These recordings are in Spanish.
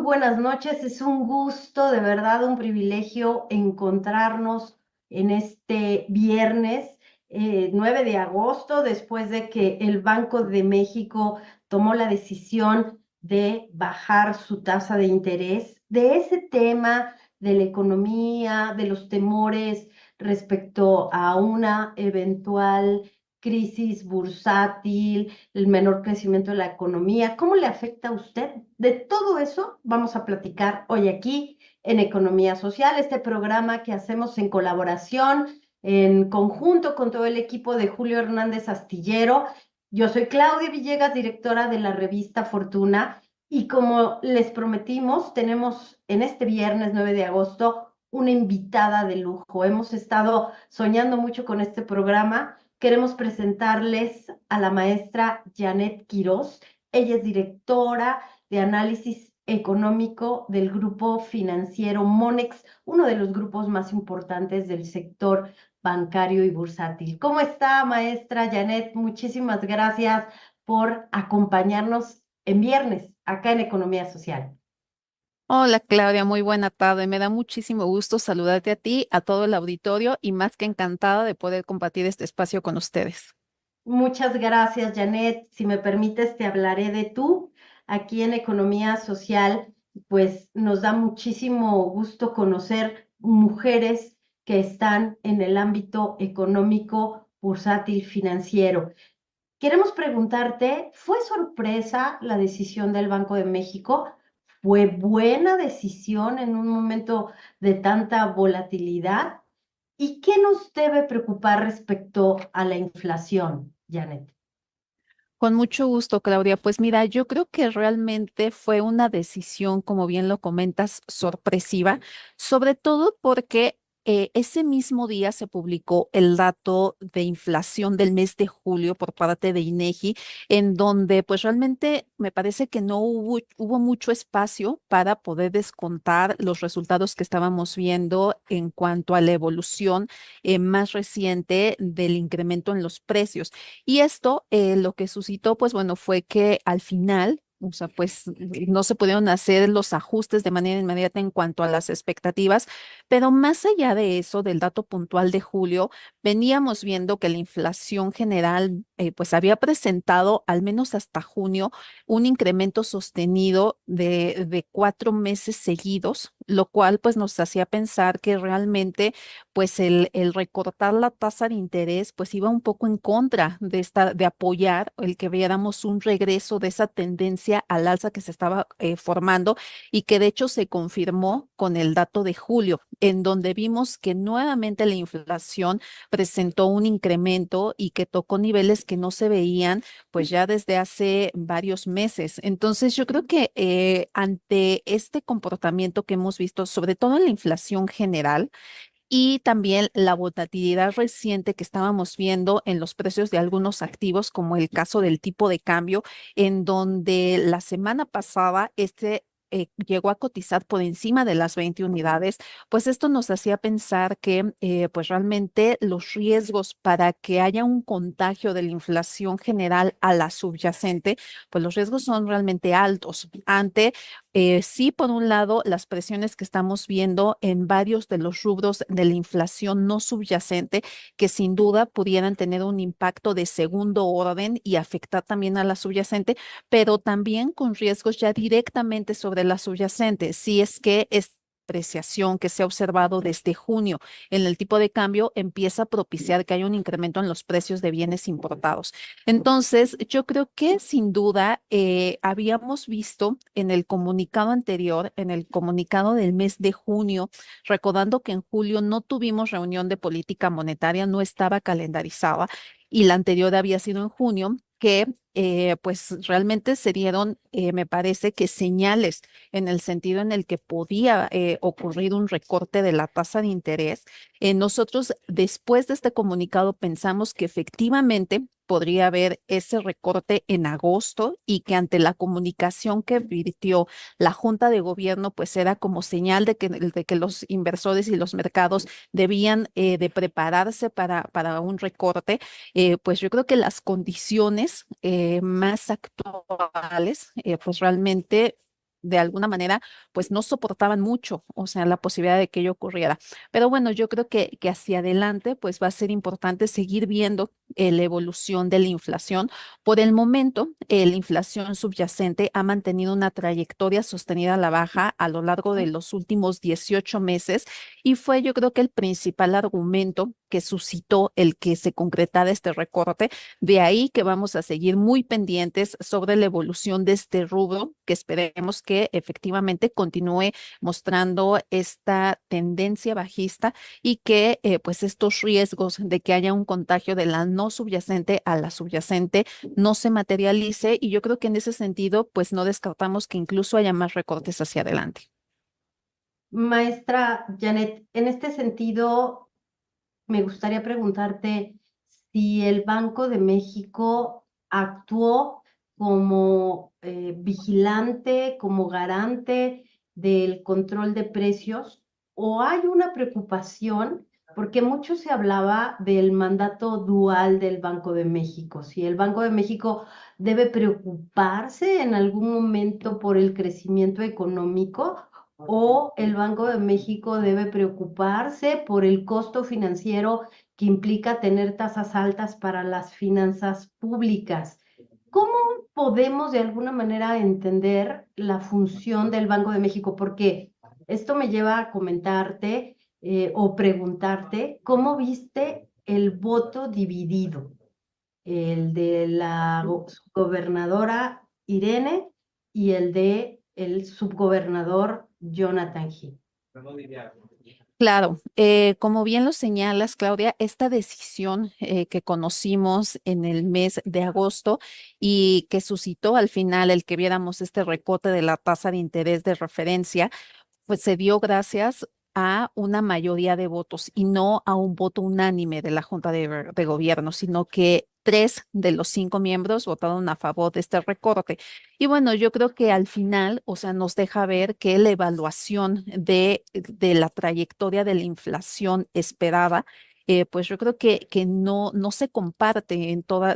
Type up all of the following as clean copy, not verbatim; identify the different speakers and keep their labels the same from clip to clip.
Speaker 1: buenas noches. Es un gusto, de verdad, un privilegio encontrarnos en este viernes 9 de agosto, después de que el Banco de México tomó la decisión de bajar su tasa de interés. De ese tema de la economía, de los temores respecto a una eventual crisis bursátil, el menor crecimiento de la economía. ¿Cómo le afecta a usted? De todo eso vamos a platicar hoy aquí en Economía Social, este programa que hacemos en colaboración, en conjunto con todo el equipo de Julio Hernández Astillero. Yo soy Claudia Villegas, directora de la revista Fortuna, y como les prometimos, tenemos en este viernes 9 de agosto una invitada de lujo. Hemos estado soñando mucho con este programa. Queremos presentarles a la maestra Janet Quiroz. Ella es directora de análisis económico del grupo financiero Monex, uno de los grupos más importantes del sector bancario y bursátil. ¿Cómo está, maestra Janet? Muchísimas gracias por acompañarnos en viernes acá en Economía Social.
Speaker 2: Hola Claudia, muy buena tarde. Me da muchísimo gusto saludarte a ti, a todo el auditorio y más que encantada de poder compartir este espacio con ustedes.
Speaker 1: Muchas gracias, Janet. Si me permites, te hablaré de tú. Aquí en Economía Social, pues nos da muchísimo gusto conocer mujeres que están en el ámbito económico, bursátil, financiero. Queremos preguntarte, ¿fue sorpresa la decisión del Banco de México? ¿Fue buena decisión en un momento de tanta volatilidad? ¿Y qué nos debe preocupar respecto a la inflación, Janet?
Speaker 2: Con mucho gusto, Claudia. Pues mira, yo creo que realmente fue una decisión, como bien lo comentas, sorpresiva, sobre todo porque ese mismo día se publicó el dato de inflación del mes de julio por parte de INEGI, en donde pues realmente me parece que no hubo mucho espacio para poder descontar los resultados que estábamos viendo en cuanto a la evolución más reciente del incremento en los precios. Y esto lo que suscitó, pues bueno, fue que al final, o sea, pues no se pudieron hacer los ajustes de manera inmediata en cuanto a las expectativas, pero más allá de eso, del dato puntual de julio, veníamos viendo que la inflación general, pues había presentado, al menos hasta junio, un incremento sostenido de 4 meses seguidos, lo cual pues nos hacía pensar que realmente pues el recortar la tasa de interés pues iba un poco en contra de de apoyar el que viéramos un regreso de esa tendencia al alza que se estaba formando y que de hecho se confirmó con el dato de julio, en donde vimos que nuevamente la inflación presentó un incremento y que tocó niveles que no se veían pues ya desde hace varios meses. Entonces yo creo que ante este comportamiento que hemos visto, sobre todo en la inflación general, y también la volatilidad reciente que estábamos viendo en los precios de algunos activos, como el caso del tipo de cambio, en donde la semana pasada llegó a cotizar por encima de las 20 unidades, pues esto nos hacía pensar que pues realmente los riesgos para que haya un contagio de la inflación general a la subyacente, pues los riesgos son realmente altos ante sí, por un lado, las presiones que estamos viendo en varios de los rubros de la inflación no subyacente, que sin duda pudieran tener un impacto de segundo orden y afectar también a la subyacente, pero también con riesgos ya directamente sobre la subyacente, si es que es apreciación que se ha observado desde junio en el tipo de cambio empieza a propiciar que haya un incremento en los precios de bienes importados. Entonces, yo creo que sin duda habíamos visto en el comunicado anterior, en el comunicado del mes de junio, recordando que en julio no tuvimos reunión de política monetaria, no estaba calendarizada y la anterior había sido en junio, que pues realmente se dieron, me parece que señales en el sentido en el que podía ocurrir un recorte de la tasa de interés. Nosotros después de este comunicado pensamos que efectivamente podría haber ese recorte en agosto y que ante la comunicación que virtió la Junta de Gobierno, pues era como señal de que los inversores y los mercados debían de prepararse para un recorte. Pues yo creo que las condiciones más actuales, pues realmente de alguna manera, pues no soportaban mucho, o sea, la posibilidad de que ello ocurriera. Pero bueno, yo creo que hacia adelante, pues va a ser importante seguir viendo la evolución de la inflación. Por el momento, la inflación subyacente ha mantenido una trayectoria sostenida a la baja a lo largo de los últimos 18 meses y fue yo creo que el principal argumento que suscitó el que se concretara este recorte. De ahí que vamos a seguir muy pendientes sobre la evolución de este rubro, que esperemos que efectivamente continúe mostrando esta tendencia bajista y que pues estos riesgos de que haya un contagio de la no subyacente a la subyacente no se materialice y yo creo que en ese sentido pues no descartamos que incluso haya más recortes hacia adelante.
Speaker 1: Maestra Janet, en este sentido, me gustaría preguntarte si el Banco de México actuó como vigilante, como garante del control de precios, o hay una preocupación, porque mucho se hablaba del mandato dual del Banco de México, si el Banco de México debe preocuparse en algún momento por el crecimiento económico o el Banco de México debe preocuparse por el costo financiero que implica tener tasas altas para las finanzas públicas. ¿Cómo podemos de alguna manera entender la función del Banco de México? Porque esto me lleva a comentarte o preguntarte, ¿cómo viste el voto dividido? El de la gobernadora Irene y el de el subgobernador Jonathan Heath.
Speaker 2: Claro, como bien lo señalas, Claudia, esta decisión que conocimos en el mes de agosto y que suscitó al final el que viéramos este recorte de la tasa de interés de referencia, pues se dio gracias a una mayoría de votos y no a un voto unánime de la Junta de Gobierno, sino que 3 de los 5 miembros votaron a favor de este recorte. Y bueno, yo creo que al final, o sea, nos deja ver que la evaluación de la trayectoria de la inflación esperada, pues yo creo que no se comparte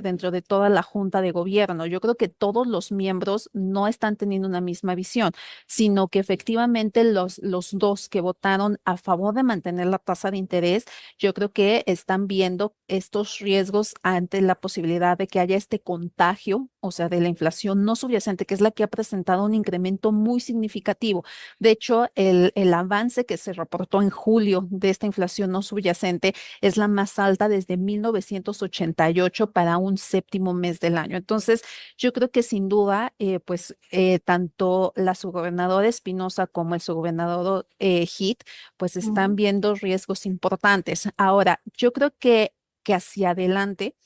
Speaker 2: dentro de toda la Junta de Gobierno. Yo creo que todos los miembros no están teniendo una misma visión, sino que efectivamente los dos que votaron a favor de mantener la tasa de interés, yo creo que están viendo estos riesgos ante la posibilidad de que haya este contagio, o sea, de la inflación no subyacente, que es la que ha presentado un incremento muy significativo. De hecho, el avance que se reportó en julio de esta inflación no subyacente es la más alta desde 1988 para un séptimo mes del año. Entonces, yo creo que sin duda, pues tanto la subgobernadora Espinosa como el subgobernador Heath, pues están
Speaker 1: Ujú.
Speaker 2: viendo riesgos importantes. Ahora, yo creo que hacia adelante,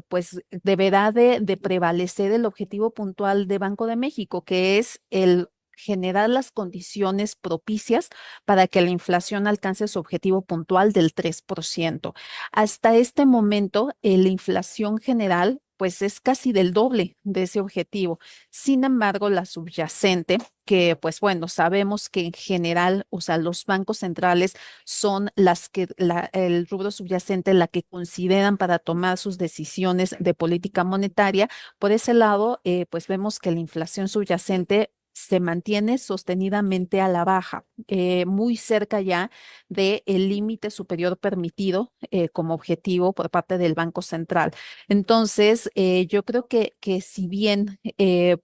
Speaker 2: pues deberá de prevalecer el objetivo puntual de Banco de México, que es el generar las condiciones propicias para que la inflación alcance su objetivo puntual del 3%. Hasta este momento, la inflación general pues es casi del doble de ese objetivo. Sin embargo, la subyacente, que pues bueno, sabemos que en general, o sea, los bancos centrales son el rubro subyacente la que consideran para tomar sus decisiones de política monetaria. Por ese lado, pues vemos que la inflación subyacente se mantiene sostenidamente a la baja, muy cerca ya del límite superior permitido como objetivo por parte del Banco Central. Entonces, yo creo que si bien,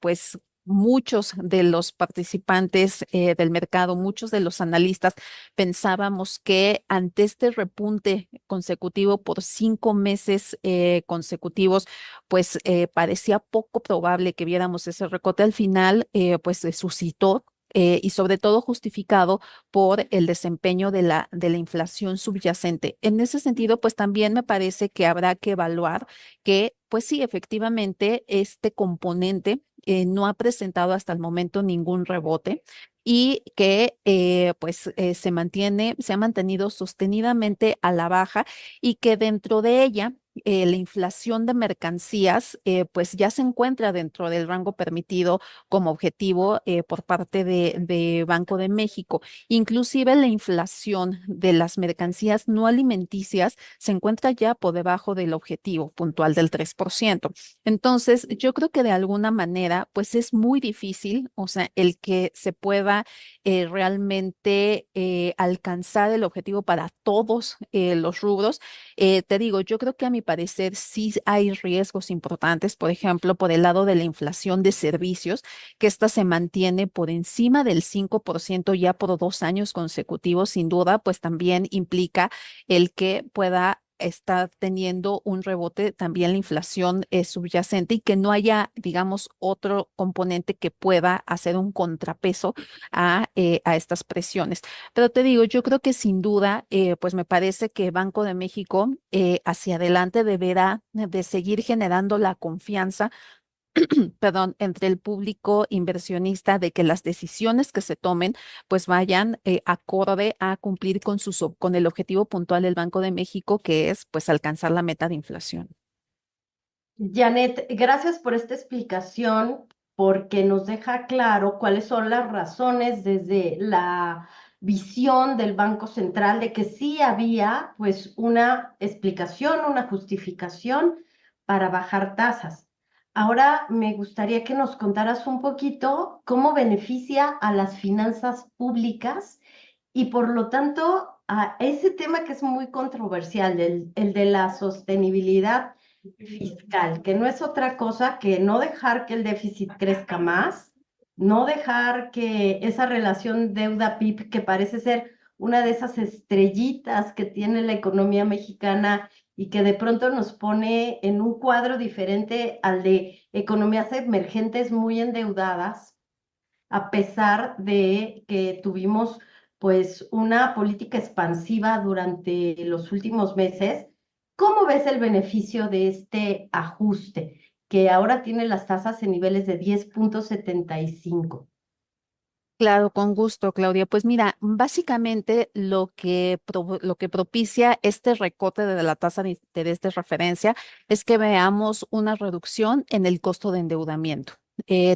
Speaker 2: pues muchos de los participantes del mercado, muchos de los analistas pensábamos que ante este repunte consecutivo por 5 meses consecutivos, pues parecía poco probable que viéramos ese recorte al final, pues se suscitó. Y sobre todo justificado por el desempeño de la inflación subyacente. En ese sentido, pues también me parece que habrá que evaluar que, pues sí, efectivamente, este componente no ha presentado hasta el momento ningún rebote y que pues se ha mantenido sostenidamente a la baja y que dentro de ella la inflación de mercancías pues ya se encuentra dentro del rango permitido como objetivo por parte de Banco de México. Inclusive la inflación de las mercancías no alimenticias se encuentra ya por debajo del objetivo puntual del 3%. Entonces, yo creo que de alguna manera, pues es muy difícil, o sea, el que se pueda realmente alcanzar el objetivo para todos los rubros. Te digo, yo creo que a mi parecer sí hay riesgos importantes, por ejemplo, por el lado de la inflación de servicios, que esta se mantiene por encima del 5% ya por 2 años consecutivos, sin duda, pues también implica el que pueda estar teniendo un rebote también la inflación subyacente y que no haya, digamos, otro componente que pueda hacer un contrapeso a estas presiones. Pero te digo, yo creo que sin duda, pues me parece que Banco de México hacia adelante deberá de seguir generando la confianza, perdón, entre el público inversionista de que las decisiones que se tomen pues vayan acorde a cumplir con con el objetivo puntual del Banco de México, que es pues alcanzar la meta de inflación.
Speaker 1: Janet, gracias por esta explicación, porque nos deja claro cuáles son las razones desde la visión del Banco Central de que sí había pues una explicación, una justificación para bajar tasas. Ahora me gustaría que nos contaras un poquito cómo beneficia a las finanzas públicas y por lo tanto a ese tema que es muy controversial, el de la sostenibilidad fiscal, que no es otra cosa que no dejar que el déficit crezca más, no dejar que esa relación deuda-PIB, que parece ser una de esas estrellitas que tiene la economía mexicana y que de pronto nos pone en un cuadro diferente al de economías emergentes muy endeudadas, a pesar de que tuvimos pues una política expansiva durante los últimos meses. ¿Cómo ves el beneficio de este ajuste que ahora tiene las tasas en niveles de 10,75?
Speaker 2: Claro, con gusto, Claudia. Pues mira, básicamente lo que propicia este recorte de la tasa de interés de referencia es que veamos una reducción en el costo de endeudamiento,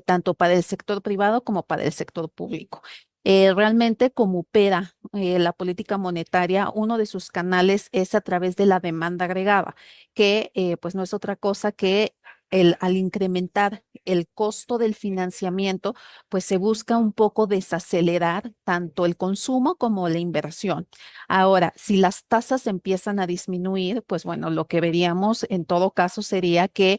Speaker 2: tanto para el sector privado como para el sector público. Realmente, como opera la política monetaria, uno de sus canales es a través de la demanda agregada, que pues no es otra cosa que al incrementar el costo del financiamiento, pues se busca un poco desacelerar tanto el consumo como la inversión. Ahora, si las tasas empiezan a disminuir, pues bueno, lo que veríamos en todo caso sería que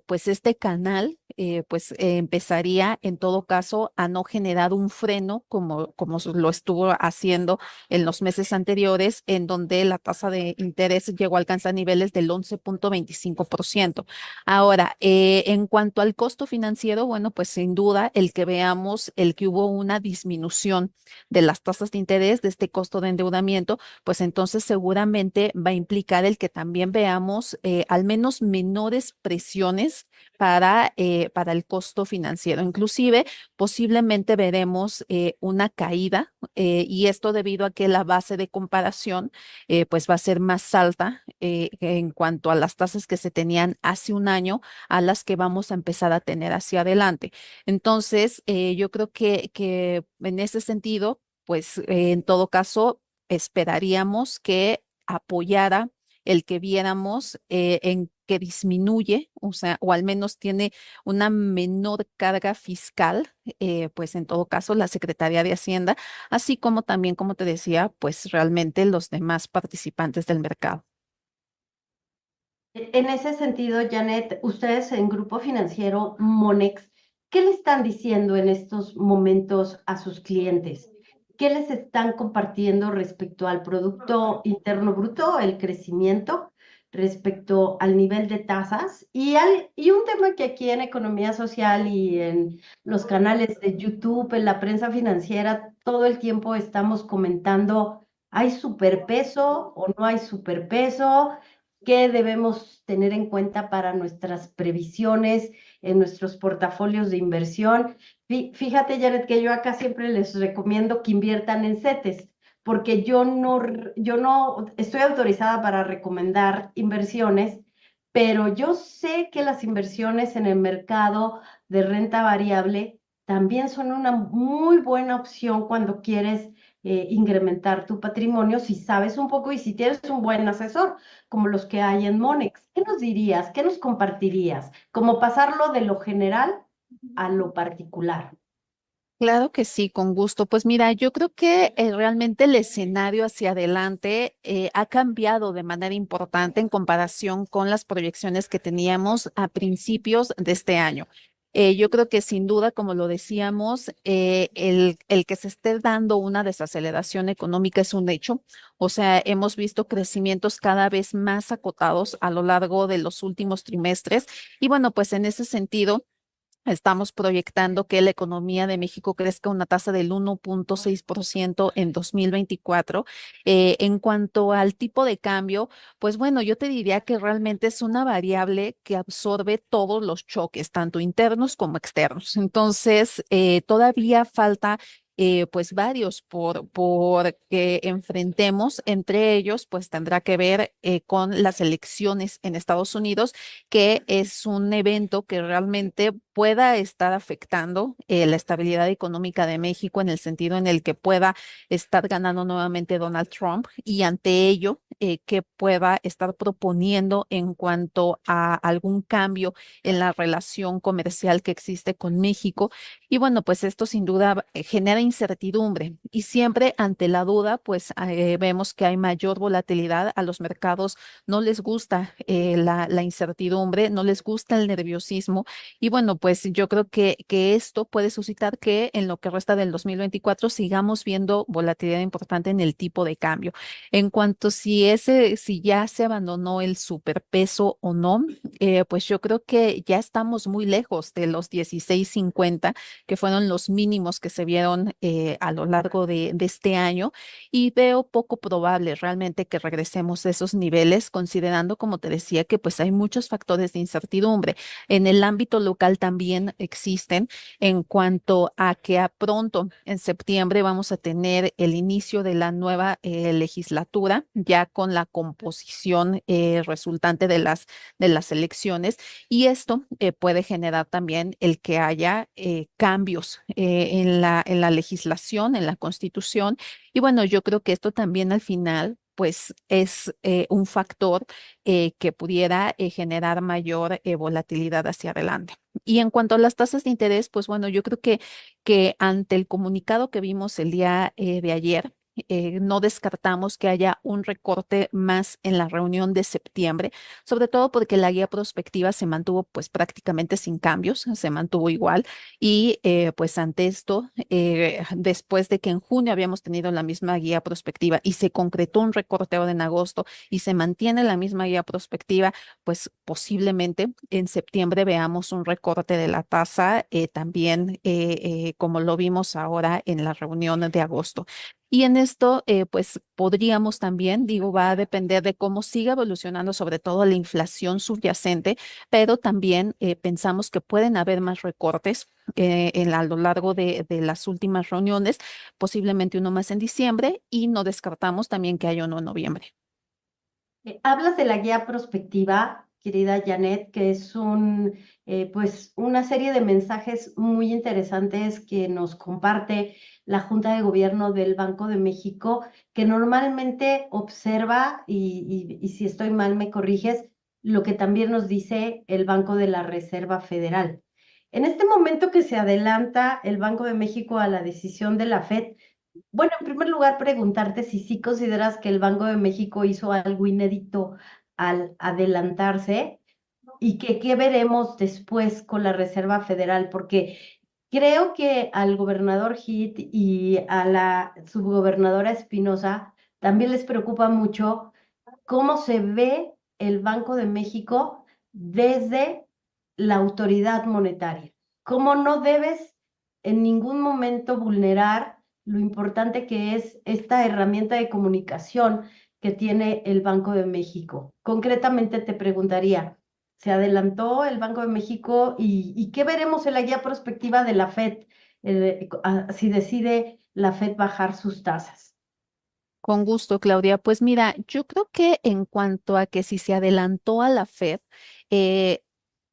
Speaker 2: pues este canal empezaría en todo caso a no generar un freno como lo estuvo haciendo en los meses anteriores, en donde la tasa de interés llegó a alcanzar niveles del 11,25%. Ahora, en cuanto al costo financiero, bueno, pues sin duda el que veamos el que hubo una disminución de las tasas de interés de este costo de endeudamiento, pues entonces seguramente va a implicar el que también veamos al menos menores presiones para el costo financiero. Inclusive, posiblemente veremos una caída y esto debido a que la base de comparación pues va a ser más alta en cuanto a las tasas que se tenían hace un año a las que vamos a empezar a tener hacia adelante. Entonces, yo creo que en ese sentido, pues en todo caso, esperaríamos que apoyara el que viéramos en que disminuye, o sea, o al menos tiene una menor carga fiscal, pues en todo caso la Secretaría de Hacienda, así como también, como te decía, pues realmente los demás participantes del mercado.
Speaker 1: En ese sentido, Janet, ustedes en Grupo Financiero Monex, ¿qué le están diciendo en estos momentos a sus clientes? ¿Qué les están compartiendo respecto al Producto Interno Bruto, el crecimiento, respecto al nivel de tasas? Y un tema que aquí en Economía Social y en los canales de YouTube, en la prensa financiera, todo el tiempo estamos comentando, ¿hay superpeso o no hay superpeso? ¿Qué debemos tener en cuenta para nuestras previsiones en nuestros portafolios de inversión? Fíjate, Janet, que yo acá siempre les recomiendo que inviertan en CETES, porque yo no estoy autorizada para recomendar inversiones, pero yo sé que las inversiones en el mercado de renta variable también son una muy buena opción cuando quieres incrementar tu patrimonio, si sabes un poco y si tienes un buen asesor, como los que hay en Monex. ¿Qué nos dirías? ¿Qué nos compartirías? Como pasarlo de lo general a lo particular.
Speaker 2: Claro que sí, con gusto. Pues mira, yo creo que realmente el escenario hacia adelante ha cambiado de manera importante en comparación con las proyecciones que teníamos a principios de este año. Yo creo que sin duda, como lo decíamos, el que se esté dando una desaceleración económica es un hecho. O sea, hemos visto crecimientos cada vez más acotados a lo largo de los últimos trimestres. Y bueno, pues en ese sentido. Estamos proyectando que la economía de México crezca una tasa del 1.6% en 2024. En cuanto al tipo de cambio, pues bueno, yo te diría que realmente es una variable que absorbe todos los choques, tanto internos como externos. Entonces, todavía falta pues varios por que enfrentemos. Entre ellos, pues tendrá que ver con las elecciones en Estados Unidos, que es un evento que realmente pueda estar afectando la estabilidad económica de México en el sentido en el que pueda estar ganando nuevamente Donald Trump y ante ello que pueda estar proponiendo en cuanto a algún cambio en la relación comercial que existe con México. Y bueno, pues esto sin duda genera incertidumbre y siempre ante la duda, pues vemos que hay mayor volatilidad a los mercados, no les gusta la incertidumbre, no les gusta el nerviosismo. Y bueno, pues yo creo que esto puede suscitar que en lo que resta del 2024 sigamos viendo volatilidad importante en el tipo de cambio. En cuanto si ya se abandonó el superpeso o no, pues yo creo que ya estamos muy lejos de los 16.50, que fueron los mínimos que se vieron a lo largo de este año, y veo poco probable realmente que regresemos a esos niveles, considerando, como te decía, que pues hay muchos factores de incertidumbre. En el ámbito local también existen en cuanto a que a pronto en septiembre vamos a tener el inicio de la nueva legislatura, ya con la composición resultante de las elecciones, y esto puede generar también el que haya cambios en la legislación, en la constitución. Y bueno, yo creo que esto también al final, pues es un factor que pudiera generar mayor volatilidad hacia adelante. Y en cuanto a las tasas de interés, pues bueno, yo creo que ante el comunicado que vimos el día de ayer, no descartamos que haya un recorte más en la reunión de septiembre, sobre todo porque la guía prospectiva se mantuvo pues prácticamente sin cambios, se mantuvo igual. Y pues ante esto, después de que en junio habíamos tenido la misma guía prospectiva y se concretó un recorte ahora en agosto y se mantiene la misma guía prospectiva, pues posiblemente en septiembre veamos un recorte de la tasa también como lo vimos ahora en la reunión de agosto. Y en esto, pues podríamos también, digo, va a depender de cómo siga evolucionando, sobre todo la inflación subyacente, pero también pensamos que pueden haber más recortes a lo largo de las últimas reuniones, posiblemente uno más en diciembre y no descartamos también que haya uno en noviembre.
Speaker 1: Hablas de la guía prospectiva, querida Janet, que es pues una serie de mensajes muy interesantes que nos comparte la Junta de Gobierno del Banco de México, que normalmente observa, y si estoy mal me corriges, lo que también nos dice el Banco de la Reserva Federal. En este momento que se adelanta el Banco de México a la decisión de la FED, bueno, en primer lugar, preguntarte si sí consideras que el Banco de México hizo algo inédito al adelantarse y que qué veremos después con la Reserva Federal, porque creo que al gobernador Heath y a la subgobernadora Espinosa también les preocupa mucho cómo se ve el Banco de México desde la autoridad monetaria. Cómo no debes en ningún momento vulnerar lo importante que es esta herramienta de comunicación que tiene el Banco de México. Concretamente te preguntaría, ¿se adelantó el Banco de México y qué veremos en la guía prospectiva de la FED si decide la FED bajar sus tasas?
Speaker 2: Con gusto, Claudia. Pues mira, yo creo que en cuanto a que si se adelantó a la Fed, eh,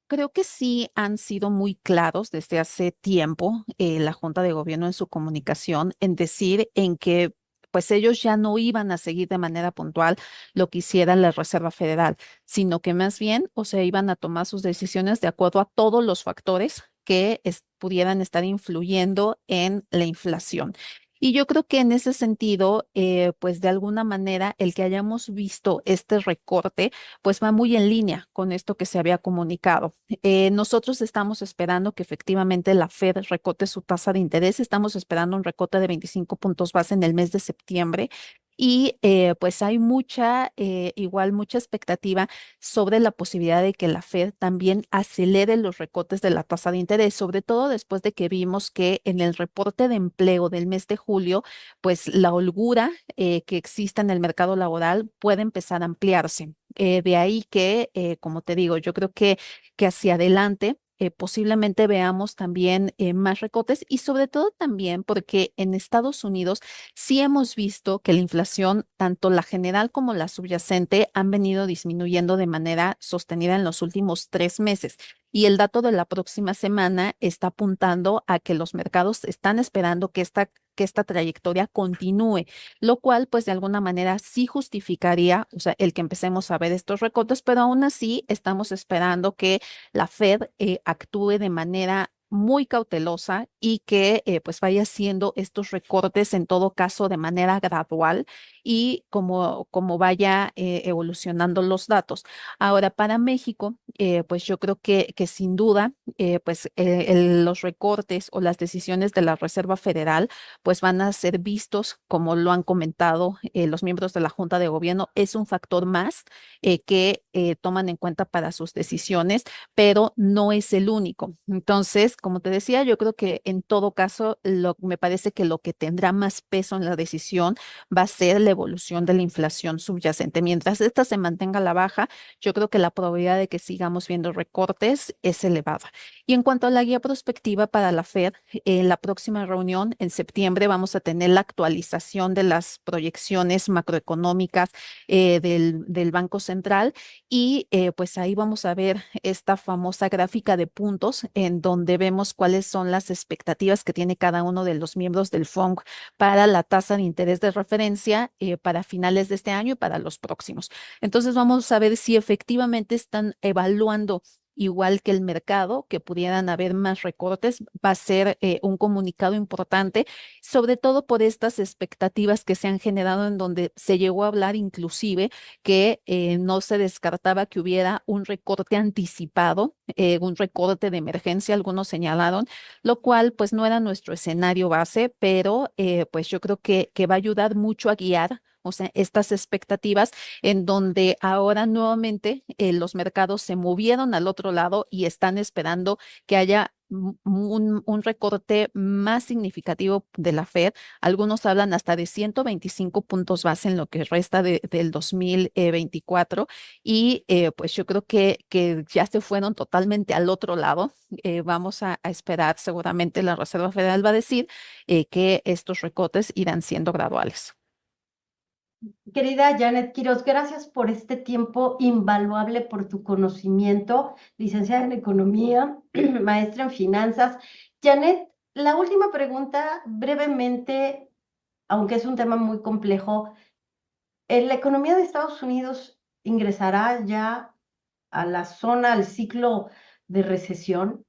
Speaker 2: creo que sí han sido muy claros desde hace tiempo la Junta de Gobierno en su comunicación en decir en que pues ellos ya no iban a seguir de manera puntual lo que hiciera la Reserva Federal, sino que más bien, o sea, iban a tomar sus decisiones de acuerdo a todos los factores que pudieran estar influyendo en la inflación. Y yo creo que en ese sentido, pues de alguna manera, el que hayamos visto este recorte, pues va muy en línea con esto que se había comunicado. Nosotros estamos esperando que efectivamente la Fed recorte su tasa de interés. Estamos esperando un recorte de 25 puntos base en el mes de septiembre. Y pues hay igual mucha expectativa sobre la posibilidad de que la Fed también acelere los recortes de la tasa de interés, sobre todo después de que vimos que en el reporte de empleo del mes de julio, pues la holgura que exista en el mercado laboral puede empezar a ampliarse. De ahí que, como te digo, yo creo que hacia adelante posiblemente veamos también más recortes y sobre todo también porque en Estados Unidos sí hemos visto que la inflación, tanto la general como la subyacente, han venido disminuyendo de manera sostenida en los últimos 3 meses. Y el dato de la próxima semana está apuntando a que los mercados están esperando que esta trayectoria continúe, lo cual pues de alguna manera sí justificaría, o sea, el que empecemos a ver estos recortes, pero aún así estamos esperando que la Fed actúe de manera muy cautelosa y que pues vaya haciendo estos recortes en todo caso de manera gradual y como vaya evolucionando los datos. Ahora, para México, pues yo creo que sin duda, pues los recortes o las decisiones de la Reserva Federal, pues van a ser vistos, como lo han comentado los miembros de la Junta de Gobierno, es un factor más que toman en cuenta para sus decisiones, pero no es el único. Entonces, como te decía, yo creo que en todo caso, me parece que lo que tendrá más peso en la decisión va a ser la evolución de la inflación subyacente. Mientras esta se mantenga a la baja, yo creo que la probabilidad de que sigamos viendo recortes es elevada. Y en cuanto a la guía prospectiva para la Fed, en la próxima reunión en septiembre vamos a tener la actualización de las proyecciones macroeconómicas del Banco Central y pues ahí vamos a ver esta famosa gráfica de puntos en donde vemos cuáles son las expectativas que tiene cada uno de los miembros del FONC para la tasa de interés de referencia para finales de este año y para los próximos. Entonces vamos a ver si efectivamente están evaluando igual que el mercado, que pudieran haber más recortes, va a ser un comunicado importante, sobre todo por estas expectativas que se han generado en donde se llegó a hablar inclusive que no se descartaba que hubiera un recorte anticipado, un recorte de emergencia, algunos señalaron, lo cual pues no era nuestro escenario base, pero pues yo creo que va a ayudar mucho a guiar. O sea, estas expectativas en donde ahora nuevamente los mercados se movieron al otro lado y están esperando que haya un recorte más significativo de la Fed. Algunos hablan hasta de 125 puntos base en lo que resta del 2024 y pues yo creo que ya se fueron totalmente al otro lado. Vamos a esperar, seguramente la Reserva Federal va a decir que estos recortes irán siendo graduales.
Speaker 1: Querida Janet Quiroz, gracias por este tiempo invaluable, por tu conocimiento, licenciada en economía, maestra en finanzas. Janet, la última pregunta, brevemente, aunque es un tema muy complejo, ¿la economía de Estados Unidos ingresará ya a la zona, al ciclo de recesión?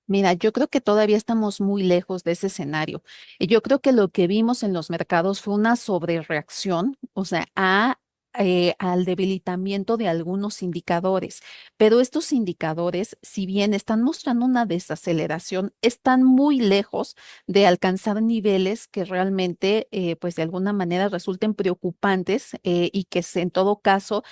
Speaker 2: Mira, yo creo que todavía estamos muy lejos de ese escenario. Y yo creo que lo que vimos en los mercados fue una sobrereacción, o sea, al debilitamiento de algunos indicadores. Pero estos indicadores, si bien están mostrando una desaceleración, están muy lejos de alcanzar niveles que realmente, pues de alguna manera resulten preocupantes y que en todo caso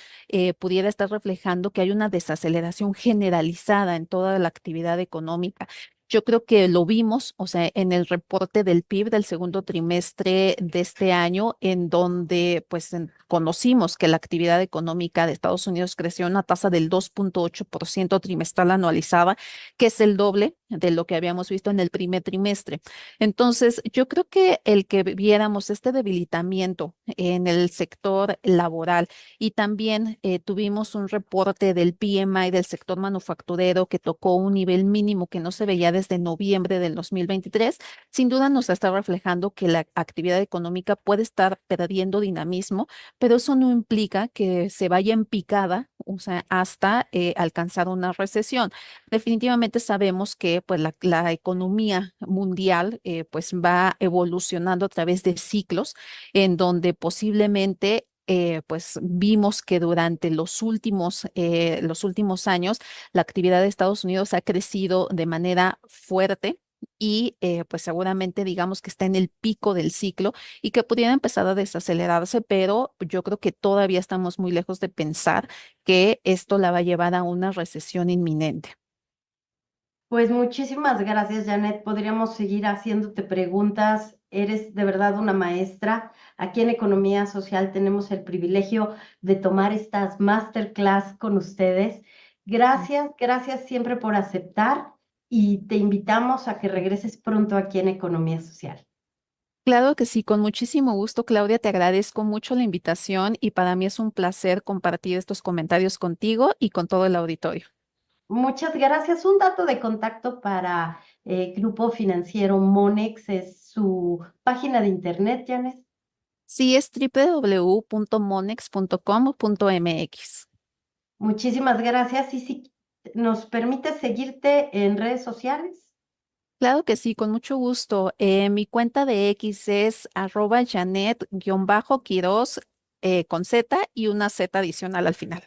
Speaker 2: pudiera estar reflejando que hay una desaceleración generalizada en toda la actividad económica. Yo creo que lo vimos, o sea, en el reporte del PIB del segundo trimestre de este año, en donde pues conocimos que la actividad económica de Estados Unidos creció a una tasa del 2.8% trimestral anualizada, que es el doble de lo que habíamos visto en el primer trimestre. Entonces, yo creo que el que viéramos este debilitamiento en el sector laboral y también tuvimos un reporte del PMI del sector manufacturero que tocó un nivel mínimo que no se veía desde noviembre del 2023, sin duda nos está reflejando que la actividad económica puede estar perdiendo dinamismo, pero eso no implica que se vaya en picada, o sea, hasta alcanzar una recesión. Definitivamente sabemos que pues, la economía mundial pues va evolucionando a través de ciclos en donde posiblemente pues vimos que durante los últimos años la actividad de Estados Unidos ha crecido de manera fuerte y pues seguramente digamos que está en el pico del ciclo y que pudiera empezar a desacelerarse, pero yo creo que todavía estamos muy lejos de pensar que esto la va a llevar a una recesión inminente.
Speaker 1: Pues muchísimas gracias, Janet. Podríamos seguir haciéndote preguntas. Eres de verdad una maestra. Aquí en Economía Social tenemos el privilegio de tomar estas masterclass con ustedes. Gracias, gracias siempre por aceptar y te invitamos a que regreses pronto aquí en Economía Social.
Speaker 2: Claro que sí, con muchísimo gusto, Claudia, te agradezco mucho la invitación y para mí es un placer compartir estos comentarios contigo y con todo el auditorio.
Speaker 1: Muchas gracias. Un dato de contacto para Grupo Financiero Monex es su página de internet, Janet.
Speaker 2: Sí, es www.monex.com.mx.
Speaker 1: Muchísimas gracias. Y si nos permite seguirte en redes sociales.
Speaker 2: Claro que sí, con mucho gusto. Mi cuenta de X es @Janet-Quiroz con Z y una Z adicional al final.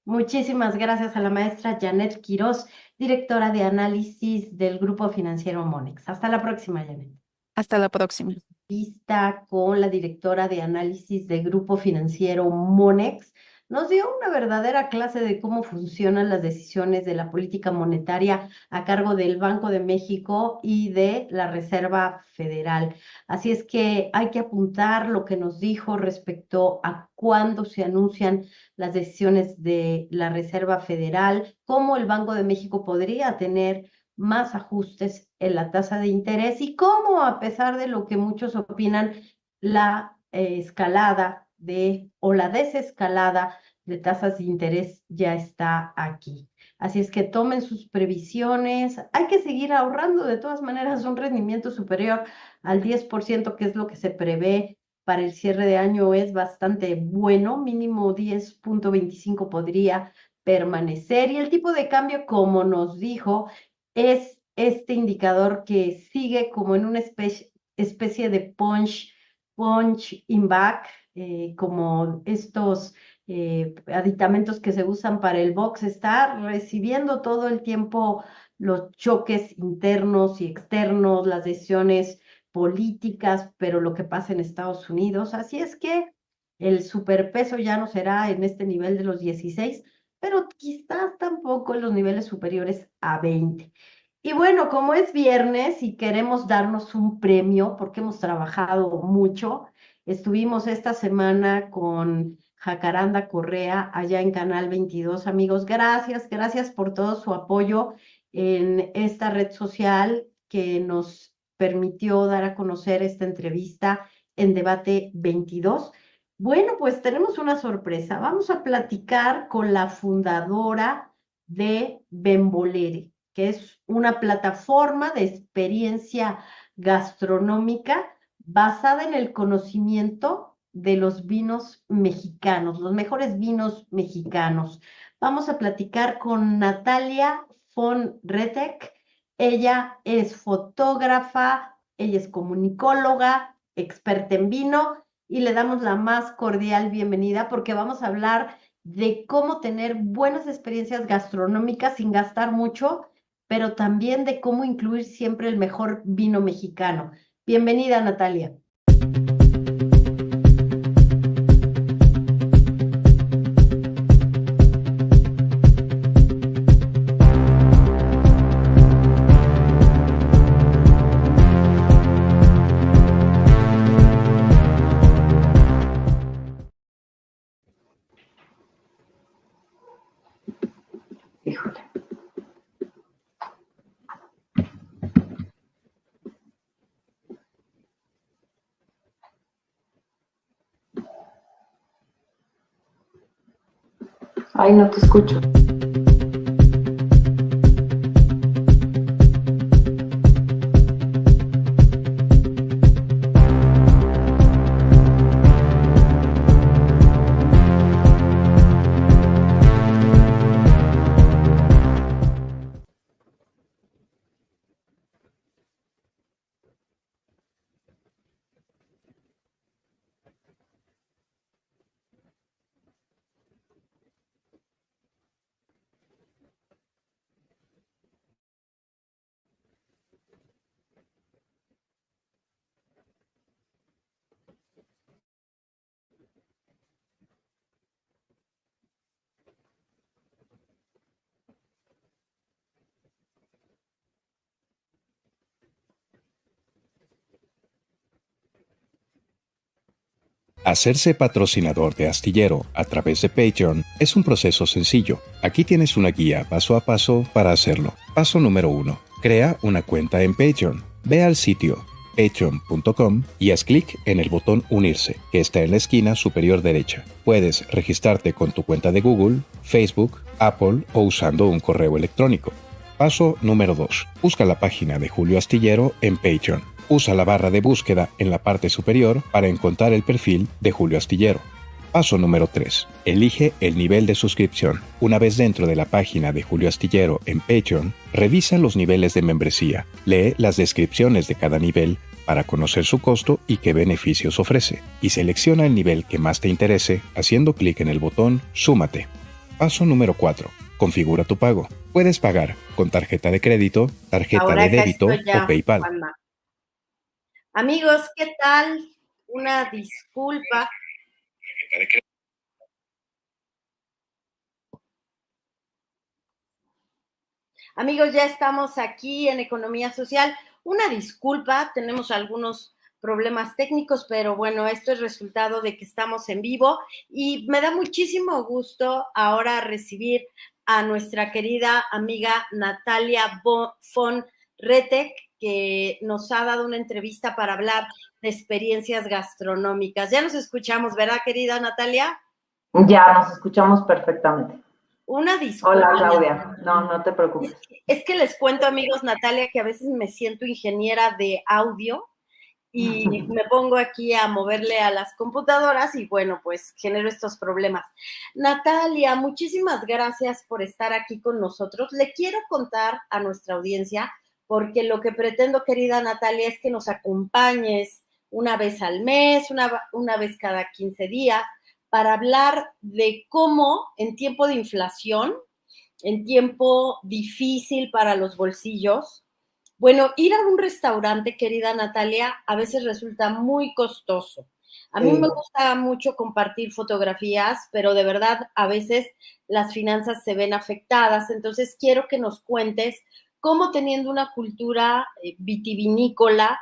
Speaker 1: Muchísimas gracias a la maestra Janet Quiroz, directora de análisis del Grupo Financiero Monex. Hasta la próxima, Janet.
Speaker 2: Hasta la próxima.
Speaker 1: Vista con la directora de análisis del Grupo Financiero Monex, nos dio una verdadera clase de cómo funcionan las decisiones de la política monetaria a cargo del Banco de México y de la Reserva Federal. Así es que hay que apuntar lo que nos dijo respecto a cuándo se anuncian las decisiones de la Reserva Federal, cómo el Banco de México podría tener más ajustes en la tasa de interés y cómo, a pesar de lo que muchos opinan, la escalada o la desescalada de tasas de interés ya está aquí. Así es que tomen sus previsiones. Hay que seguir ahorrando. De todas maneras, un rendimiento superior al 10%, que es lo que se prevé para el cierre de año, es bastante bueno. Mínimo 10.25 podría permanecer. Y el tipo de cambio, como nos dijo, es este indicador que sigue como en una especie de punch in back, como estos aditamentos que se usan para el box, está recibiendo todo el tiempo los choques internos y externos, las decisiones políticas, pero lo que pasa en Estados Unidos. Así es que el superpeso ya no será en este nivel de los 16, pero quizás tampoco en los niveles superiores a 20. Y bueno, como es viernes y queremos darnos un premio porque hemos trabajado mucho, estuvimos esta semana con Jacaranda Correa allá en Canal 22. Amigos, gracias, gracias por todo su apoyo en esta red social que nos permitió dar a conocer esta entrevista en Debate 22. Bueno, pues tenemos una sorpresa. Vamos a platicar con la fundadora de Bembolere, que es una plataforma de experiencia gastronómica basada en el conocimiento de los vinos mexicanos, los mejores vinos mexicanos. Vamos a platicar con Natalia von Retek. Ella es fotógrafa, ella es comunicóloga, experta en vino y le damos la más cordial bienvenida porque vamos a hablar de cómo tener buenas experiencias gastronómicas sin gastar mucho, pero también de cómo incluir siempre el mejor vino mexicano. Bienvenida, Natalia.
Speaker 3: Ay, no te escucho.
Speaker 4: Hacerse patrocinador de Astillero a través de Patreon es un proceso sencillo. Aquí tienes una guía paso a paso para hacerlo. Paso número 1. Crea una cuenta en Patreon. Ve al sitio patreon.com y haz clic en el botón Unirse, que está en la esquina superior derecha. Puedes registrarte con tu cuenta de Google, Facebook, Apple o usando un correo electrónico. Paso número 2. Busca la página de Julio Astillero en Patreon. Usa la barra de búsqueda en la parte superior para encontrar el perfil de Julio Astillero. Paso número 3. Elige el nivel de suscripción. Una vez dentro de la página de Julio Astillero en Patreon, revisa los niveles de membresía. Lee las descripciones de cada nivel para conocer su costo y qué beneficios ofrece. Y selecciona el nivel que más te interese haciendo clic en el botón Súmate. Paso número 4. Configura tu pago. Puedes pagar con tarjeta de crédito, tarjeta
Speaker 1: Ahora
Speaker 4: de
Speaker 1: acá
Speaker 4: débito
Speaker 1: estoy ya,
Speaker 4: o PayPal.
Speaker 1: Juanma. Amigos, ¿qué tal? Una disculpa. Amigos, ya estamos aquí en Economía Social. Una disculpa, tenemos algunos problemas técnicos, pero bueno, esto es resultado de que estamos en vivo y me da muchísimo gusto ahora recibir a nuestra querida amiga Natalia von Retek, que nos ha dado una entrevista para hablar de experiencias gastronómicas. Ya nos escuchamos, ¿verdad, querida Natalia?
Speaker 3: Ya nos escuchamos perfectamente.
Speaker 1: Una disculpa.
Speaker 3: Hola, Claudia. No te preocupes.
Speaker 1: Es que les cuento, amigos, Natalia, que a veces me siento ingeniera de audio y me pongo aquí a moverle a las computadoras y bueno, pues genero estos problemas. Natalia, muchísimas gracias por estar aquí con nosotros. Le quiero contar a nuestra audiencia, porque lo que pretendo, querida Natalia, es que nos acompañes una vez al mes, una vez cada 15 días, para hablar de cómo en tiempo de inflación, en tiempo difícil para los bolsillos, bueno, ir a un restaurante, querida Natalia, a veces resulta muy costoso. A mí me gusta mucho compartir fotografías, pero de verdad a veces las finanzas se ven afectadas. Entonces quiero que nos cuentes cómo, teniendo una cultura vitivinícola,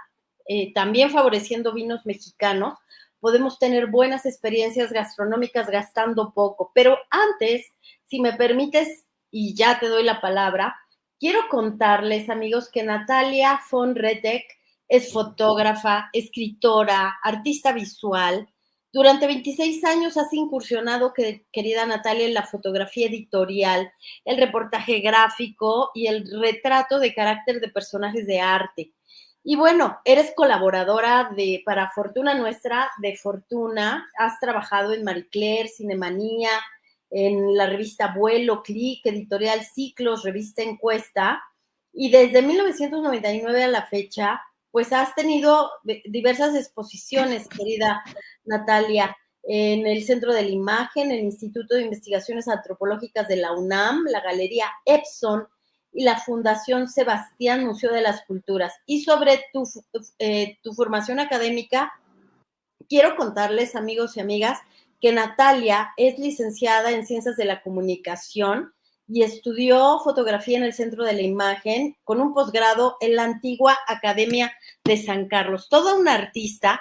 Speaker 1: también favoreciendo vinos mexicanos, podemos tener buenas experiencias gastronómicas gastando poco. Pero antes, si me permites, y ya te doy la palabra, quiero contarles, amigos, que Natalia von Retek es fotógrafa, escritora, artista visual. Durante 26 años has incursionado, querida Natalia, en la fotografía editorial, el reportaje gráfico y el retrato de carácter de personajes de arte. Y bueno, eres colaboradora para Fortuna Nuestra, de Fortuna. Has trabajado en Marie Claire, Cinemanía, en la revista Vuelo, Click, Editorial Ciclos, revista Encuesta, y desde 1999 a la fecha, pues has tenido diversas exposiciones, querida Natalia, en el Centro de la Imagen, el Instituto de Investigaciones Antropológicas de la UNAM, la Galería Epson y la Fundación Sebastián, Museo de las Culturas. Y sobre tu formación académica, quiero contarles, amigos y amigas, que Natalia es licenciada en Ciencias de la Comunicación y estudió fotografía en el Centro de la Imagen con un posgrado en la antigua Academia de San Carlos. Toda una artista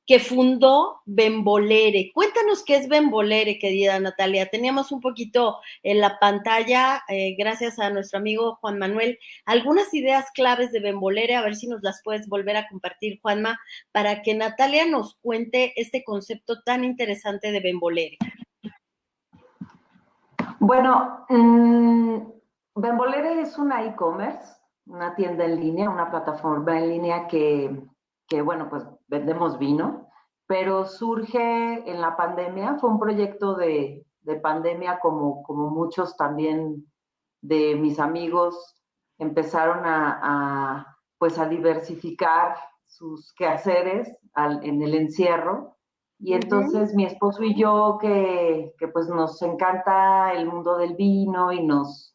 Speaker 1: que fundó Bembolere. Cuéntanos qué es Bembolere, querida Natalia. Teníamos un poquito en la pantalla, gracias a nuestro amigo Juan Manuel, algunas ideas claves de Bembolere, a ver si nos las puedes volver a compartir, Juanma, para que Natalia nos cuente este concepto tan interesante de Bembolere.
Speaker 3: Bueno, Bembolere es una e-commerce, una tienda en línea, una plataforma en línea bueno, pues vendemos vino, pero surge en la pandemia, fue un proyecto de pandemia como muchos también de mis amigos empezaron pues a diversificar sus quehaceres en el encierro. Y entonces mi esposo y yo, que pues nos encanta el mundo del vino y nos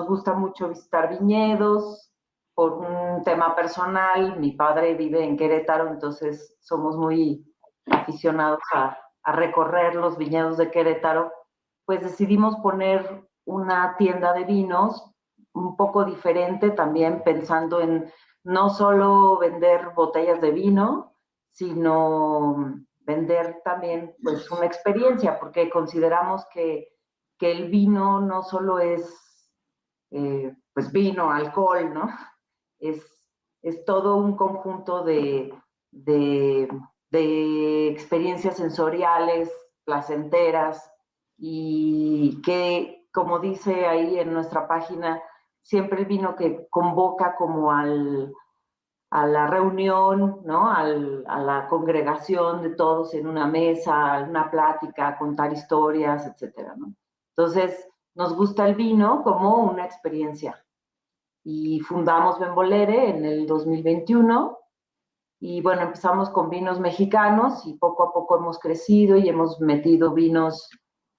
Speaker 3: gusta mucho visitar viñedos, por un tema personal, mi padre vive en Querétaro, entonces somos muy aficionados a recorrer los viñedos de Querétaro, pues decidimos poner una tienda de vinos un poco diferente, también pensando en no solo vender botellas de vino, sino vender también pues una experiencia, porque consideramos que el vino no solo es pues vino, alcohol, ¿no? Es, es todo un conjunto de, de experiencias sensoriales, placenteras, y que, como dice ahí en nuestra página, siempre el vino que convoca como a la reunión, ¿no? A la congregación de todos en una mesa, una plática, contar historias, etcétera, ¿no? Entonces, nos gusta el vino como una experiencia. Y fundamos Bembolere en el 2021 y bueno, empezamos con vinos mexicanos y poco a poco hemos crecido y hemos metido vinos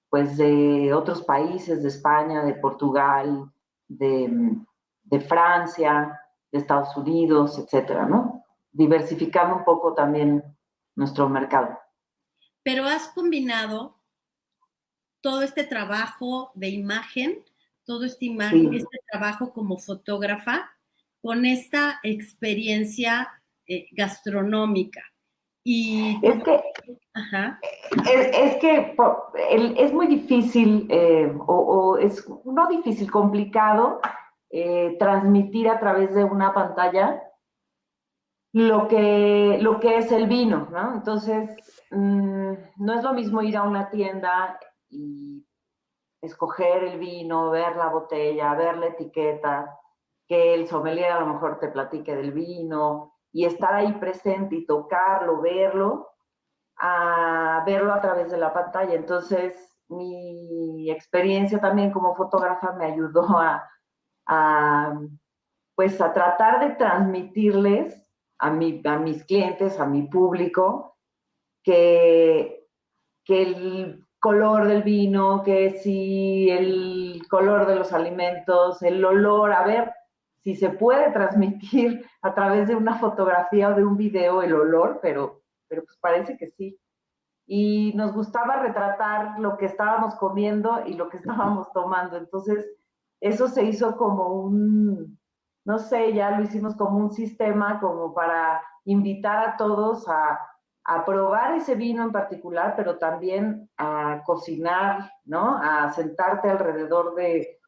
Speaker 3: pues de otros países, de España, de Portugal, de Francia, de Estados Unidos, etcétera, ¿no? Diversificando un poco también nuestro mercado.
Speaker 5: Pero has combinado todo este trabajo de imagen, todo este trabajo como fotógrafa, con esta experiencia gastronómica. Y
Speaker 3: es que,
Speaker 5: ajá.
Speaker 3: es que es muy difícil, o es no difícil, complicado transmitir a través de una pantalla lo que es el vino, ¿no? Entonces, no es lo mismo ir a una tienda y escoger el vino, ver la botella, ver la etiqueta, que el sommelier a lo mejor te platique del vino y estar ahí presente y tocarlo, verlo, a verlo a través de la pantalla. Entonces, mi experiencia también como fotógrafa me ayudó a pues a tratar de transmitirles a mis clientes, a mi público, que el color del vino, que si el color de los alimentos, el olor, a ver si se puede transmitir a través de una fotografía o de un video el olor, pero pues parece que sí. Y nos gustaba retratar lo que estábamos comiendo y lo que estábamos tomando. Entonces, eso se hizo como no sé, ya lo hicimos como un sistema como para invitar a todos a probar ese vino en particular, pero también a cocinar, ¿no? A sentarte alrededor de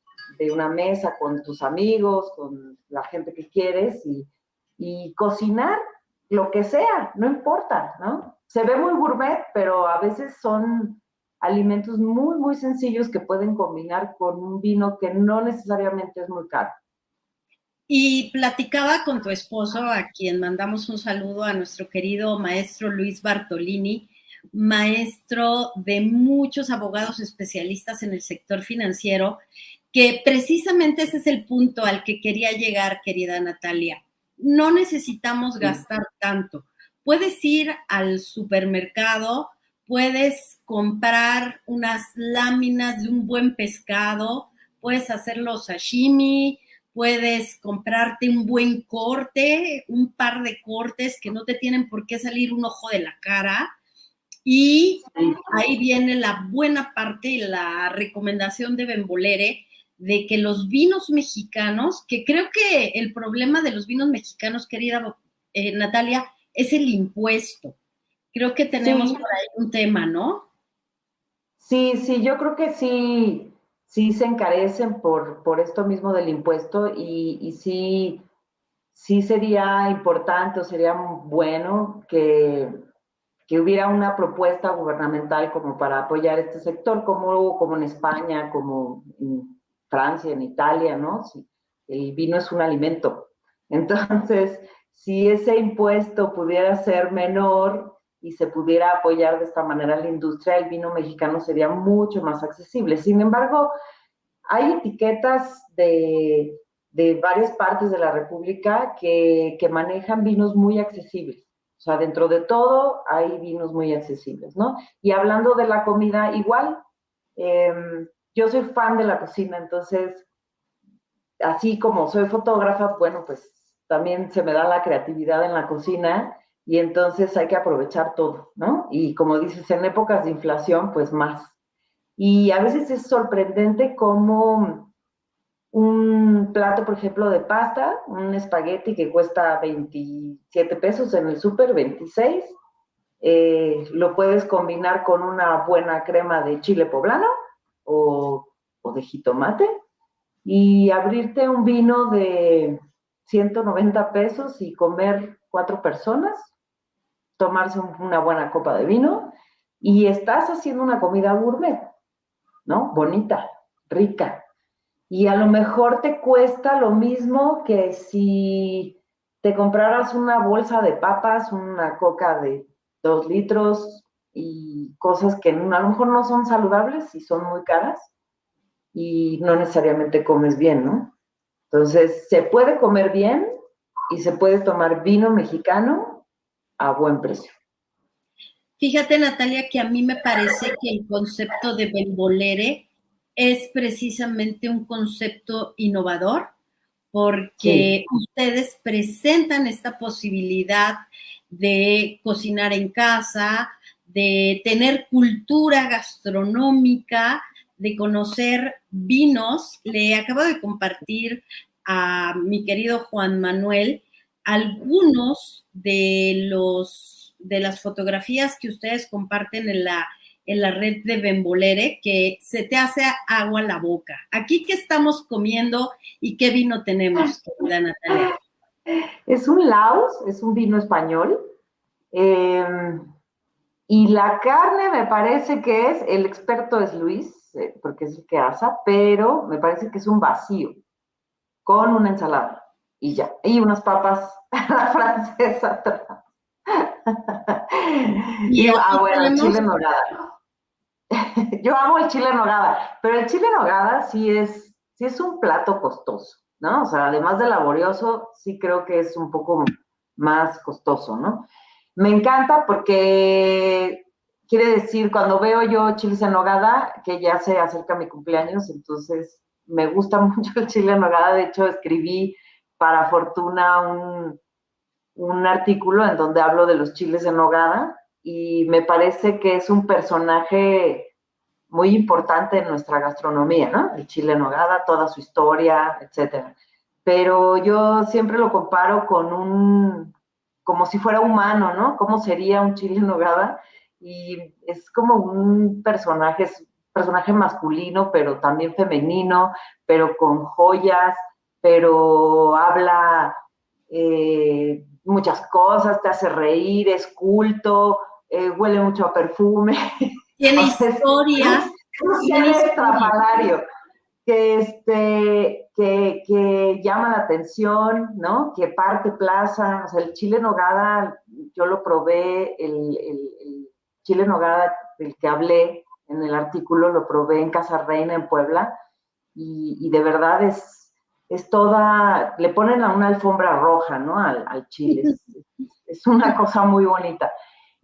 Speaker 3: una mesa con tus amigos, con la gente que quieres y cocinar lo que sea, no importa, ¿no? Se ve muy gourmet, pero a veces son alimentos muy, muy sencillos que pueden combinar con un vino que no necesariamente es muy caro.
Speaker 5: Y platicaba con tu esposo, a quien mandamos un saludo, a nuestro querido maestro Luis Bartolini, maestro de muchos abogados especialistas en el sector financiero, que precisamente ese es el punto al que quería llegar, querida Natalia. No necesitamos gastar tanto. Puedes ir al supermercado, puedes comprar unas láminas de un buen pescado, puedes hacerlo sashimi, puedes comprarte un buen corte, un par de cortes que no te tienen por qué salir un ojo de la cara. Y ahí viene la buena parte y la recomendación de Bembolere de que los vinos mexicanos, que creo que el problema de los vinos mexicanos, querida Natalia, es el impuesto. Creo que tenemos por ahí un tema, ¿no?
Speaker 3: Sí, yo creo que sí se encarecen por esto mismo del impuesto y sí sería importante o sería bueno que hubiera una propuesta gubernamental como para apoyar este sector, como en España, como en Francia, en Italia, ¿no? Sí, el vino es un alimento. Entonces, si ese impuesto pudiera ser menor y se pudiera apoyar de esta manera la industria, el vino mexicano sería mucho más accesible. Sin embargo, hay etiquetas de varias partes de la República que manejan vinos muy accesibles. O sea, dentro de todo hay vinos muy accesibles, ¿no? Y hablando de la comida, igual, yo soy fan de la cocina, entonces, así como soy fotógrafa, bueno, pues también se me da la creatividad en la cocina y entonces hay que aprovechar todo, ¿no? Y como dices, en épocas de inflación, pues más. Y a veces es sorprendente cómo un plato, por ejemplo, de pasta, un espagueti que cuesta 27 pesos en el súper, 26, lo puedes combinar con una buena crema de chile poblano o de jitomate y abrirte un vino de 190 pesos y comer 4 personas, tomarse una buena copa de vino y estás haciendo una comida gourmet, ¿no? Bonita, rica. Y a lo mejor te cuesta lo mismo que si te compraras una bolsa de papas, una coca de 2 litros y cosas que a lo mejor no son saludables y son muy caras y no necesariamente comes bien, ¿no? Entonces, se puede comer bien y se puede tomar vino mexicano a buen precio.
Speaker 5: Fíjate, Natalia, que a mí me parece que el concepto de Bembolere es precisamente un concepto innovador, porque ustedes presentan esta posibilidad de cocinar en casa, de tener cultura gastronómica, de conocer vinos. Le acabo de compartir a mi querido Juan Manuel algunos de las fotografías que ustedes comparten en la red de Bembolere, que se te hace agua la boca. Aquí, ¿qué estamos comiendo y qué vino tenemos, querida Natalia?
Speaker 3: Es un Laos, es un vino español. Y la carne me parece que el experto es Luis, porque es el que asa, pero me parece que es un vacío, con una ensalada, y ya. Y unas papas a la francesa atrás. Y bueno, el chile en nogada. Yo amo el chile en nogada, pero el chile en nogada sí es un plato costoso, ¿no? O sea, además de laborioso, sí creo que es un poco más costoso, ¿no? Me encanta porque quiere decir, cuando veo yo chiles en nogada, que ya se acerca mi cumpleaños, entonces me gusta mucho el chile en nogada. De hecho, escribí para Fortuna un artículo en donde hablo de los chiles en nogada y me parece que es un personaje muy importante en nuestra gastronomía, ¿no? El chile en nogada, toda su historia, etcétera. Pero yo siempre lo comparo con como si fuera humano, ¿no? ¿Cómo sería un chile en nogada? Y es como un personaje masculino, pero también femenino, pero con joyas, pero habla muchas cosas, te hace reír, es culto, huele mucho a perfume.
Speaker 5: Tiene historia.
Speaker 3: Tiene estrafalario. Que llama la atención, ¿no? Que parte plaza. O sea, el chile en nogada, yo lo probé, el chile en nogada del que hablé en el artículo, lo probé en Casa Reina, en Puebla, y de verdad es toda, le ponen a una alfombra roja, ¿no? Al chile. Es una cosa muy bonita.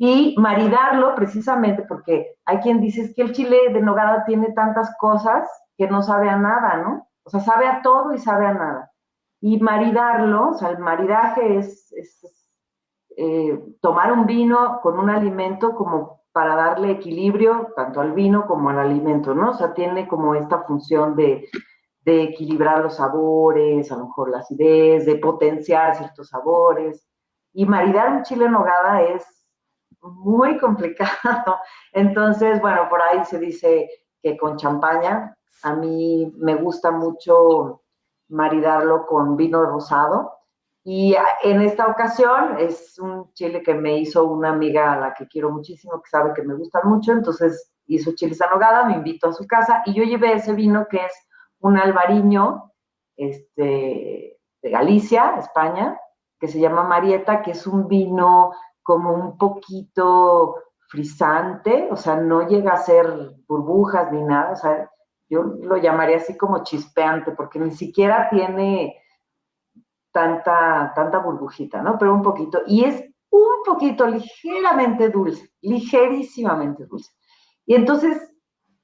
Speaker 3: Y maridarlo precisamente porque hay quien dice que el chile de nogada tiene tantas cosas que no sabe a nada, ¿no? O sea, sabe a todo y sabe a nada. Y maridarlo, o sea, el maridaje es tomar un vino con un alimento como para darle equilibrio tanto al vino como al alimento, ¿no? O sea, tiene como esta función de equilibrar los sabores, a lo mejor la acidez, de potenciar ciertos sabores. Y maridar un chile en nogada es muy complicado. Entonces, bueno, por ahí se dice que con champaña. A mí me gusta mucho maridarlo con vino rosado, Y en esta ocasión es un chile que me hizo una amiga a la que quiero muchísimo, que sabe que me gustan mucho, entonces hizo chiles en nogada, me invitó a su casa y yo llevé ese vino que es un albariño de Galicia, España, que se llama Marieta, que es un vino como un poquito frisante, o sea, no llega a ser burbujas ni nada, o sea, yo lo llamaría así como chispeante, porque ni siquiera tiene tanta burbujita, ¿no? Pero un poquito, y es un poquito ligeramente dulce, ligerísimamente dulce. Y entonces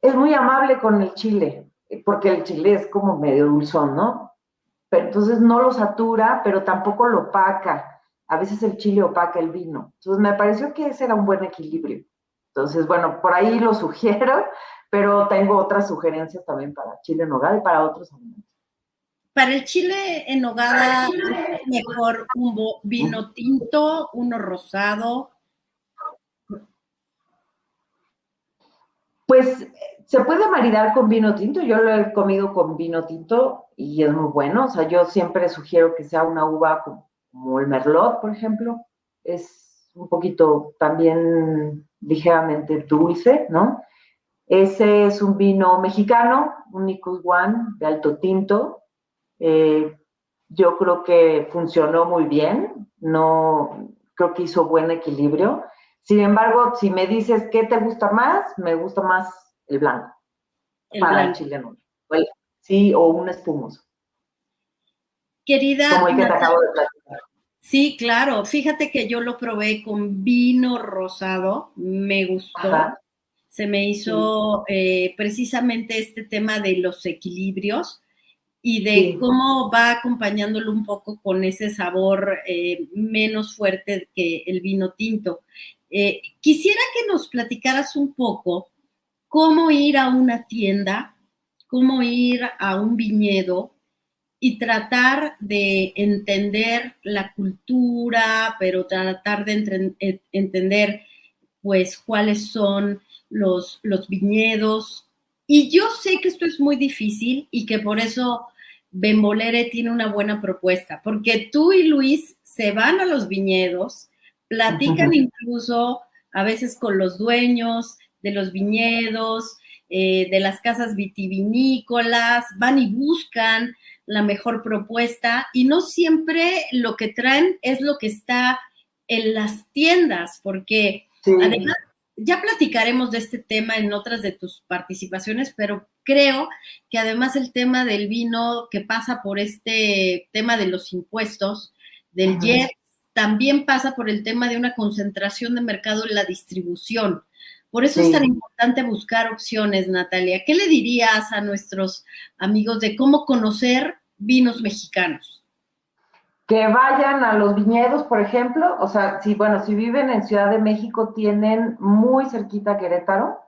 Speaker 3: es muy amable con el chile, porque el chile es como medio dulzón, ¿no? Pero entonces no lo satura, pero tampoco lo opaca. A veces el chile opaca el vino. Entonces me pareció que ese era un buen equilibrio. Entonces, bueno, por ahí lo sugiero, pero tengo otras sugerencias también para chile en nogada y para otros alimentos.
Speaker 5: Para el chile en nogada, ¿es mejor un vino tinto, uno rosado?
Speaker 3: Pues se puede maridar con vino tinto. Yo lo he comido con vino tinto y es muy bueno. O sea, yo siempre sugiero que sea una uva como el Merlot, por ejemplo. Es un poquito también ligeramente dulce, ¿no? Ese es un vino mexicano, un Nicus One de alto tinto. Yo creo que funcionó muy bien. No, creo que hizo buen equilibrio. Sin embargo, si me dices qué te gusta más, me gusta más el blanco para el chileno. Sí, o un espumoso.
Speaker 5: Querida
Speaker 3: como el que te
Speaker 5: Natalia,
Speaker 3: acabo de platicar.
Speaker 5: sí, claro. Fíjate que yo lo probé con vino rosado, me gustó.
Speaker 3: Ajá.
Speaker 5: Se me hizo precisamente este tema de los equilibrios y de
Speaker 3: Sí.
Speaker 5: cómo va acompañándolo un poco con ese sabor menos fuerte que el vino tinto. Quisiera que nos platicaras un poco cómo ir a una tienda, cómo ir a un viñedo y tratar de entender la cultura, pero tratar de entender pues cuáles son los viñedos. Y yo sé que esto es muy difícil y que por eso Bembolere tiene una buena propuesta, porque tú y Luis se van a los viñedos, platican incluso a veces con los dueños de los viñedos, de las casas vitivinícolas, van y buscan la mejor propuesta y no siempre lo que traen es lo que está en las tiendas, porque
Speaker 3: Sí.
Speaker 5: además ya platicaremos de este tema en otras de tus participaciones, pero creo que además el tema del vino que pasa por este tema de los impuestos, del IEPS, también pasa por el tema de una concentración de mercado en la distribución. Por eso es tan importante buscar opciones, Natalia. ¿Qué le dirías a nuestros amigos de cómo conocer vinos mexicanos?
Speaker 3: Que vayan a los viñedos, por ejemplo, o sea, si viven en Ciudad de México, tienen muy cerquita Querétaro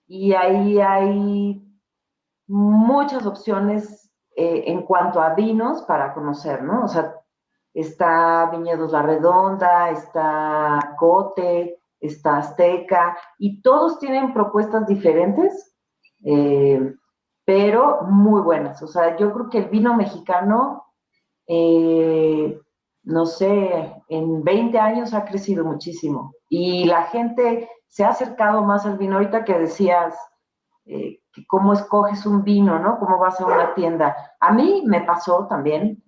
Speaker 3: y ahí hay muchas opciones en cuanto a vinos para conocer, ¿no? O sea, está Viñedos La Redonda, está Cote, está Azteca, y todos tienen propuestas diferentes, pero muy buenas. O sea, yo creo que el vino mexicano, no sé, en 20 años ha crecido muchísimo. Y la gente se ha acercado más al vino. Ahorita que decías cómo escoges un vino, ¿no? Cómo vas a una tienda. A mí me pasó también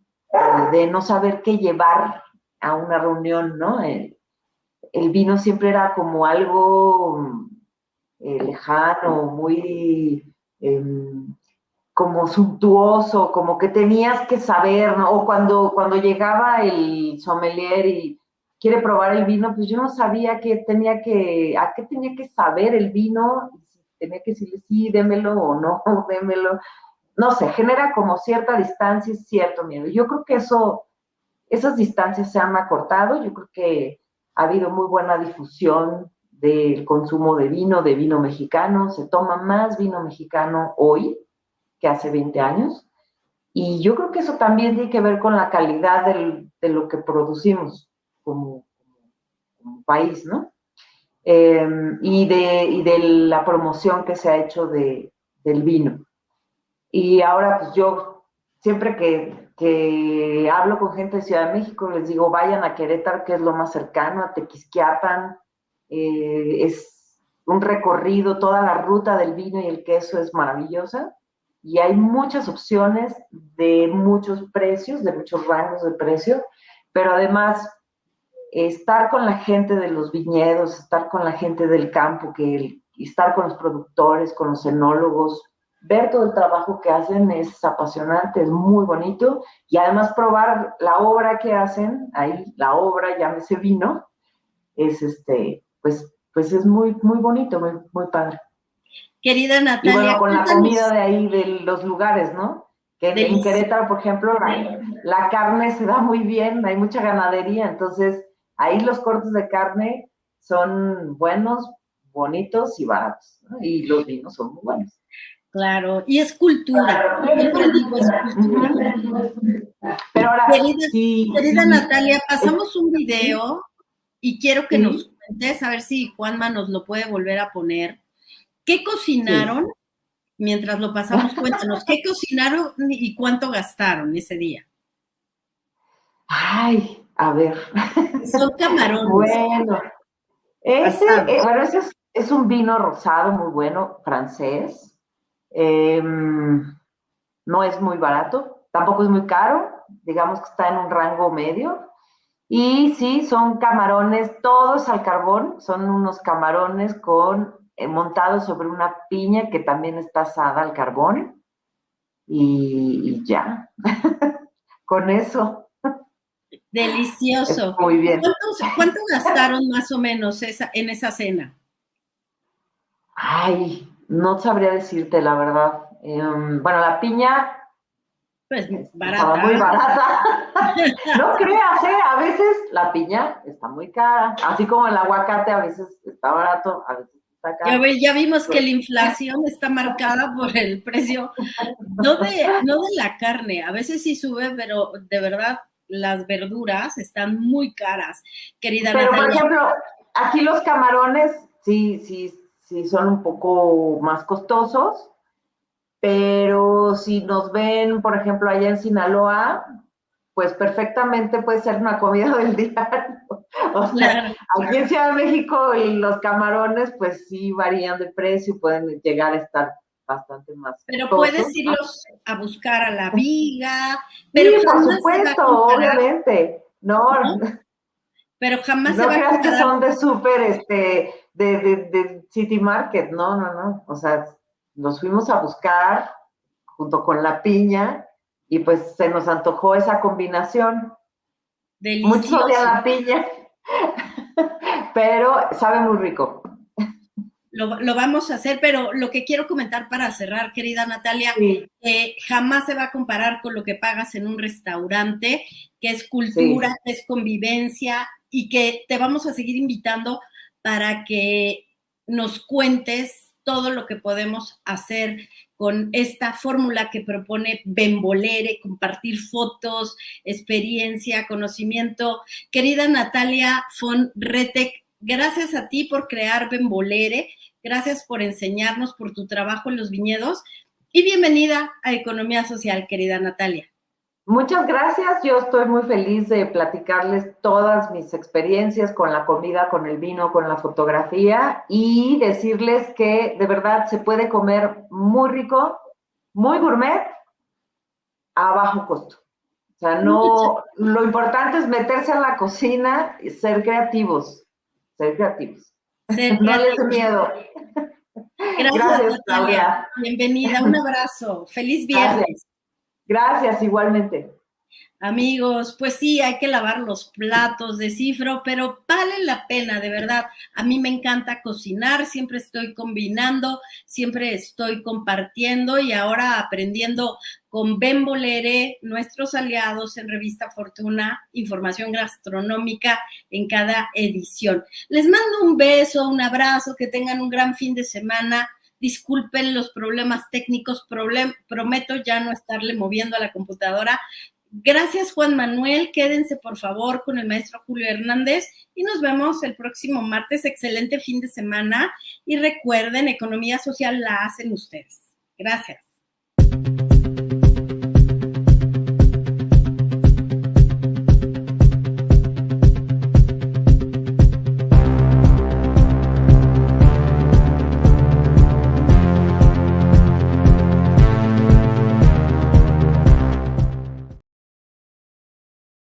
Speaker 3: de no saber qué llevar a una reunión, ¿no? El vino siempre era como algo lejano, muy como suntuoso, como que tenías que saber, ¿no? O cuando llegaba el sommelier y quiere probar el vino, pues yo no sabía a qué tenía que saber el vino, tenía que decirle sí, démelo o no, démelo. No sé, genera como cierta distancia y cierto miedo. Yo creo que esas distancias se han acortado. Yo creo que ha habido muy buena difusión del consumo de vino mexicano. Se toma más vino mexicano hoy que hace 20 años. Y yo creo que eso también tiene que ver con la calidad de lo que producimos como país, ¿no? Y de la promoción que se ha hecho del vino. Y ahora, pues yo, siempre que que hablo con gente de Ciudad de México, les digo, vayan a Querétaro, que es lo más cercano, a Tequisquiapan, es un recorrido, toda la ruta del vino y el queso es maravillosa, y hay muchas opciones de muchos precios, de muchos rangos de precio, pero además estar con la gente de los viñedos, estar con la gente del campo, estar con los productores, con los enólogos, ver todo el trabajo que hacen es apasionante, es muy bonito, y además probar la obra que hacen, ahí la obra, llámese vino, es pues es muy, muy bonito, muy, muy padre.
Speaker 5: Querida
Speaker 3: Y
Speaker 5: Natalia,
Speaker 3: bueno, con la
Speaker 5: cuéntanos.
Speaker 3: comida de ahí, de los lugares, ¿no? Que en
Speaker 5: Delicioso.
Speaker 3: Querétaro, por ejemplo, la carne se da muy bien, hay mucha ganadería, entonces ahí los cortes de carne son buenos, bonitos y baratos, ¿no? Y los vinos son muy buenos.
Speaker 5: Claro, y es cultura. Siempre digo, es cultura.
Speaker 3: Pero ahora,
Speaker 5: Querida Natalia, pasamos un video y quiero que
Speaker 3: ¿sí?
Speaker 5: nos cuentes, a ver si Juanma nos lo puede volver a poner. ¿Qué cocinaron? Sí. Mientras lo pasamos, cuéntanos, ¿qué cocinaron y cuánto gastaron ese día?
Speaker 3: Ay, a ver.
Speaker 5: Son camarones.
Speaker 3: Bueno, ese es un vino rosado muy bueno, francés. No es muy barato, tampoco es muy caro, digamos que está en un rango medio. Y sí, son camarones, todos al carbón, son unos camarones montados sobre una piña que también está asada al carbón. Y ya, con eso.
Speaker 5: Delicioso.
Speaker 3: Muy bien.
Speaker 5: ¿Cuánto gastaron más o menos en esa cena?
Speaker 3: Ay, no sabría decirte la verdad. Bueno, la piña
Speaker 5: pues barata.
Speaker 3: Estaba muy barata. No creas, a veces la piña está muy cara. Así como el aguacate a veces está barato, a veces está caro.
Speaker 5: Ya vimos que la inflación está marcada por el precio, no de la carne, a veces sí sube, pero de verdad las verduras están muy caras, querida
Speaker 3: Pero,
Speaker 5: Natalia.
Speaker 3: por ejemplo, aquí los camarones sí son un poco más costosos, pero si nos ven, por ejemplo, allá en Sinaloa, pues perfectamente puede ser una comida del día. O sea, claro. Aquí en Ciudad de México los camarones, pues sí varían de precio, pueden llegar a estar bastante más.
Speaker 5: Pero costosos, puedes irlos a buscar a la viga. Pero
Speaker 3: sí, por supuesto, obviamente. No.
Speaker 5: Pero jamás
Speaker 3: no
Speaker 5: se va a
Speaker 3: creas
Speaker 5: comparar.
Speaker 3: Que son de súper, de City Market, no. O sea, nos fuimos a buscar junto con la piña y pues se nos antojó esa combinación.
Speaker 5: Delicioso.
Speaker 3: Mucho odian la piña, pero sabe muy rico.
Speaker 5: Lo vamos a hacer, pero lo que quiero comentar para cerrar, querida Natalia, sí. Jamás se va a comparar con lo que pagas en un restaurante, que es cultura, sí. Que es convivencia, y que te vamos a seguir invitando para que nos cuentes todo lo que podemos hacer con esta fórmula que propone Bembolere, compartir fotos, experiencia, conocimiento. Querida Natalia von Rettek, gracias a ti por crear Bembolere, gracias por enseñarnos, por tu trabajo en los viñedos, y bienvenida a Economía Social, querida Natalia.
Speaker 3: Muchas gracias, yo estoy muy feliz de platicarles todas mis experiencias con la comida, con el vino, con la fotografía, y decirles que de verdad se puede comer muy rico, muy gourmet, a bajo costo. O sea, no, lo importante es meterse a la cocina y ser creativos. No les dé miedo.
Speaker 5: Gracias, Claudia. Bienvenida, un abrazo. Feliz viernes.
Speaker 3: Gracias, igualmente.
Speaker 5: Amigos, pues sí, hay que lavar los platos, descifro, pero vale la pena, de verdad. A mí me encanta cocinar, siempre estoy combinando, siempre estoy compartiendo y ahora aprendiendo con Bembolere, nuestros aliados en Revista Fortuna, información gastronómica en cada edición. Les mando un beso, un abrazo, que tengan un gran fin de semana. Disculpen los problemas técnicos, prometo ya no estarle moviendo a la computadora. Gracias, Juan Manuel. Quédense, por favor, con el maestro Julio Hernández y nos vemos el próximo martes. Excelente fin de semana y recuerden, Economía Social la hacen ustedes. Gracias.